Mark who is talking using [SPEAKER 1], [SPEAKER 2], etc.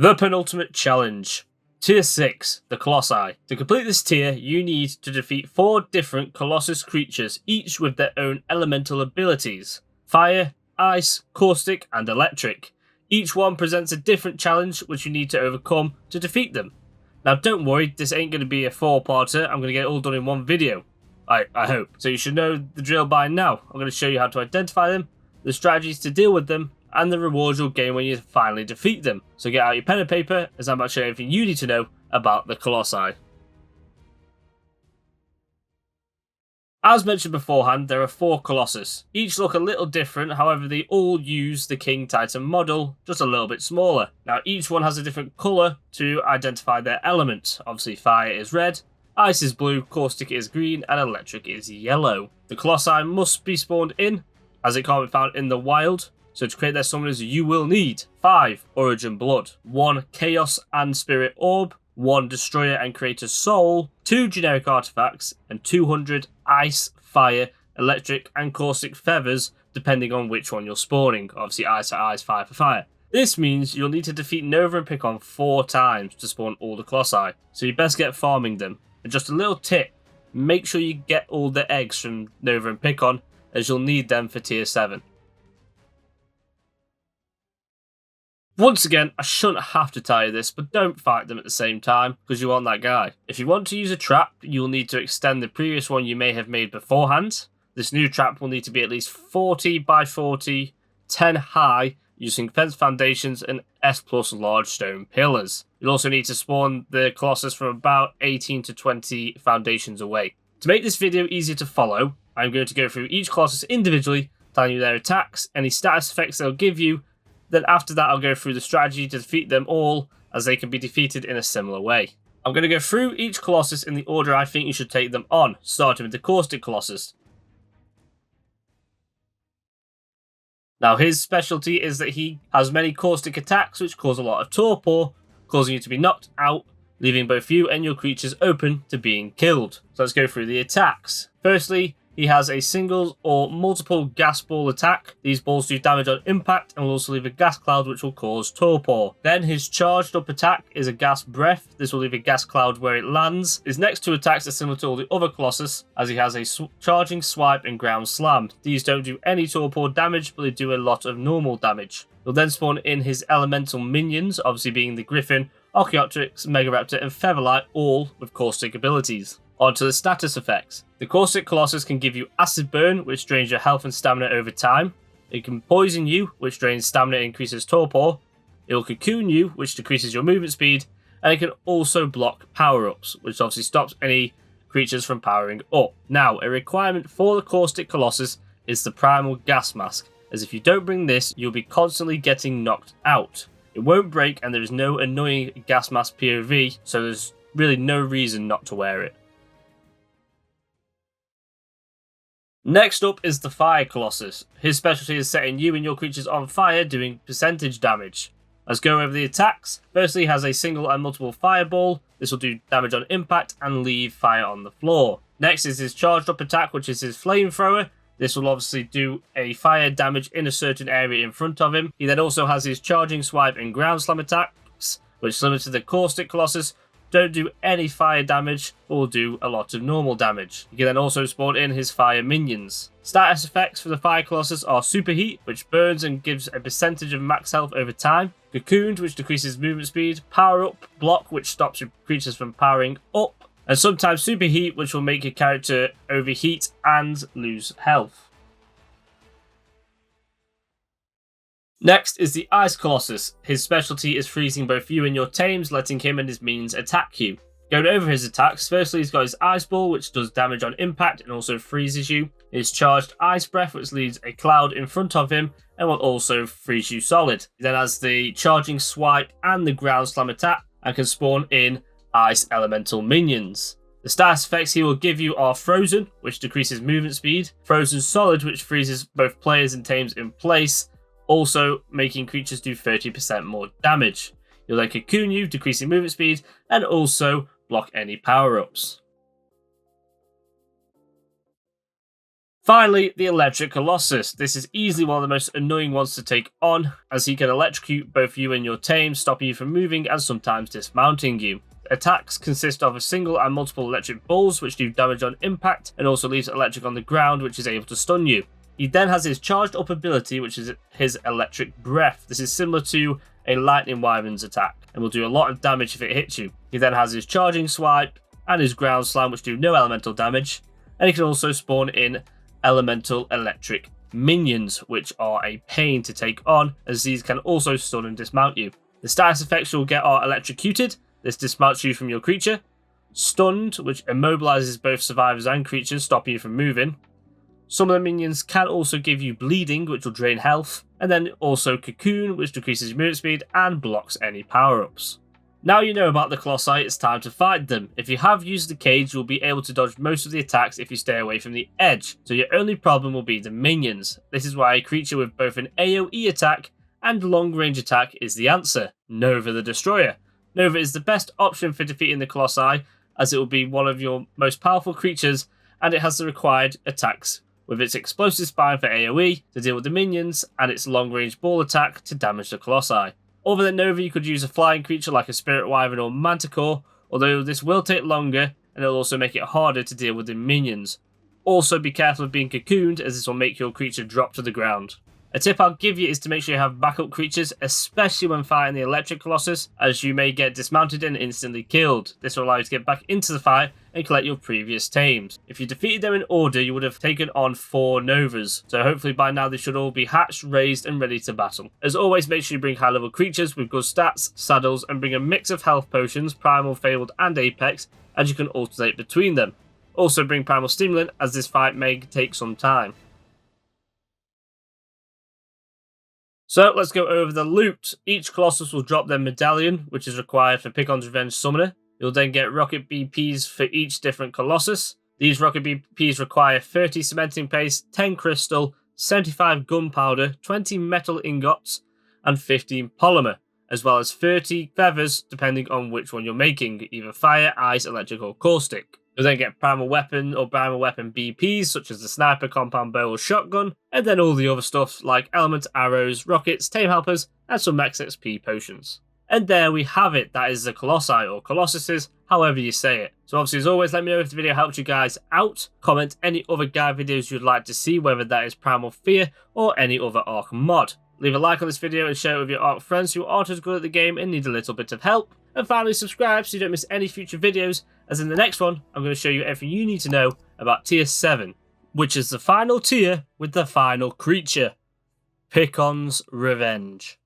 [SPEAKER 1] The penultimate challenge. Tier 6, the Colossi. To complete this tier, you need to defeat 4 different Colossus creatures, each with their own elemental abilities. Fire, Ice, Caustic, and Electric. Each one presents a different challenge which you need to overcome to defeat them. Now don't worry, this ain't going to be a 4-parter, I'm going to get it all done in one video. I hope. So you should know the drill by now. I'm going to show you how to identify them, the strategies to deal with them, and the rewards you'll gain when you finally defeat them. So get out your pen and paper, as I'm about to show you everything you need to know about the Colossi. As mentioned beforehand, there are 4 Colossus. Each look a little different, however they all use the King Titan model, just a little bit smaller. Now each one has a different colour to identify their element. Obviously fire is red, ice is blue, caustic is green, and electric is yellow. The Colossi must be spawned in, as it can't be found in the wild. So to create their summoners, you will need 5 Origin Blood, 1 Chaos and Spirit Orb, 1 Destroyer and Creator Soul, 2 generic artifacts, and 200 Ice, Fire, Electric, and Caustic Feathers, depending on which one you're spawning. Obviously, Ice for Ice, Fire for Fire. This means you'll need to defeat Nova and Picon 4 times to spawn all the Colossi, so you best get farming them. And just a little tip, make sure you get all the eggs from Nova and Picon, as you'll need them for tier 7. Once again, I shouldn't have to tell you this, but don't fight them at the same time, because you aren't that guy. If you want to use a trap, you'll need to extend the previous one you may have made beforehand. This new trap will need to be at least 40 by 40, 10 high, using fence foundations and S+ large stone pillars. You'll also need to spawn the Colossus from about 18 to 20 foundations away. To make this video easier to follow, I'm going to go through each Colossus individually, telling you their attacks, any status effects they'll give you. Then after that, I'll go through the strategy to defeat them all, as they can be defeated in a similar way. I'm going to go through each Colossus in the order I think you should take them on, starting with the Caustic Colossus. Now his specialty is that he has many caustic attacks which cause a lot of torpor, causing you to be knocked out, leaving both you and your creatures open to being killed. So let's go through the attacks. Firstly, he has a single or multiple gas ball attack. These balls do damage on impact and will also leave a gas cloud which will cause torpor. Then his charged up attack is a gas breath. This will leave a gas cloud where it lands. His next 2 attacks are similar to all the other Colossus, as he has a charging swipe and ground slam. These don't do any torpor damage, but they do a lot of normal damage. He'll then spawn in his elemental minions, obviously being the Griffin, Archaeopteryx, Megaraptor, and Featherlight, all with caustic abilities. On to the status effects. The Caustic Colossus can give you Acid Burn, which drains your health and stamina over time. It can Poison you, which drains stamina and increases torpor. It will Cocoon you, which decreases your movement speed. And it can also block power-ups, which obviously stops any creatures from powering up. Now, a requirement for the Caustic Colossus is the Primal Gas Mask, as if you don't bring this, you'll be constantly getting knocked out. It won't break, and there is no annoying gas mask POV, so there's really no reason not to wear it. Next up is the Fire Colossus. His specialty is setting you and your creatures on fire, doing percentage damage. Let's go over the attacks. Firstly, he has a single and multiple fireball. This will do damage on impact and leave fire on the floor. Next is his charged up attack, which is his flamethrower. This will obviously do a fire damage in a certain area in front of him. He then also has his charging swipe and ground slam attacks, which similar to the Caustic Colossus, don't do any fire damage, but will do a lot of normal damage. You can then also spawn in his fire minions. Status effects for the Fire Colossus are Superheat, which burns and gives a percentage of max health over time. Cocooned, which decreases movement speed. Power Up, Block, which stops your creatures from powering up. And sometimes Superheat, which will make your character overheat and lose health. Next is the Ice Colossus. His specialty is freezing both you and your tames, letting him and his minions attack you. Going over his attacks, firstly he's got his Ice Ball, which does damage on impact and also freezes you. His charged Ice Breath, which leaves a cloud in front of him and will also freeze you solid. He then has the charging swipe and the ground slam attack and can spawn in Ice Elemental minions. The status effects he will give you are Frozen, which decreases movement speed. Frozen Solid, which freezes both players and tames in place, also making creatures do 30% more damage. He'll then Cocoon you, decreasing movement speed, and also block any power-ups. Finally, the Electric Colossus. This is easily one of the most annoying ones to take on, as he can electrocute both you and your tame, stopping you from moving and sometimes dismounting you. Attacks consist of a single and multiple electric balls, which do damage on impact, and also leaves electric on the ground, which is able to stun you. He then has his charged up ability, which is his Electric Breath. This is similar to a Lightning Wyvern's attack, and will do a lot of damage if it hits you. He then has his Charging Swipe, and his Ground Slam, which do no elemental damage, and he can also spawn in elemental electric minions, which are a pain to take on, as these can also stun and dismount you. The status effects you'll get are Electrocuted. This dismounts you from your creature. Stunned, which immobilizes both survivors and creatures, stopping you from moving. Some of the minions can also give you Bleeding, which will drain health. And then also Cocoon, which decreases your movement speed and blocks any power-ups. Now you know about the Colossi, it's time to fight them. If you have used the cage, you'll be able to dodge most of the attacks if you stay away from the edge. So your only problem will be the minions. This is why a creature with both an AoE attack and long range attack is the answer. Nova the Destroyer. Nova is the best option for defeating the Colossi, as it will be one of your most powerful creatures, and it has the required attacks, with its explosive spine for AoE to deal with the minions, and its long range ball attack to damage the Colossi. Other than Nova, you could use a flying creature like a Spirit Wyvern or Manticore, although this will take longer, and it'll also make it harder to deal with the minions. Also be careful of being cocooned, as this will make your creature drop to the ground. A tip I'll give you is to make sure you have backup creatures, especially when fighting the Electric Colossus, as you may get dismounted and instantly killed. This will allow you to get back into the fight and collect your previous tames. If you defeated them in order, you would have taken on 4 Novas, so hopefully by now they should all be hatched, raised and ready to battle. As always, make sure you bring high level creatures with good stats, saddles, and bring a mix of health potions, Primal, Fabled and Apex, as you can alternate between them. Also bring Primal Stimulant, as this fight may take some time. So let's go over the loot. Each Colossus will drop their medallion, which is required for Picon's Revenge Summoner. You'll then get rocket BPs for each different Colossus. These rocket BPs require 30 cementing paste, 10 crystal, 75 gunpowder, 20 metal ingots, and 15 polymer, as well as 30 feathers depending on which one you're making, either fire, ice, electric, or caustic. You'll then get primal weapon or primal weapon BPs, such as the sniper, compound bow, or shotgun, and then all the other stuff like element arrows, rockets, tame helpers, and some max XP potions. And there we have it. That is the Colossi, or Colossuses, however you say it. So obviously, as always, let me know if the video helped you guys out. Comment any other guide videos you'd like to see, whether that is Primal Fear or any other Ark mod. Leave a like on this video and share it with your Ark friends who aren't as good at the game and need a little bit of help. And finally, subscribe so you don't miss any future videos, as in the next one, I'm going to show you everything you need to know about Tier 7, which is the final tier with the final creature, Picon's Revenge.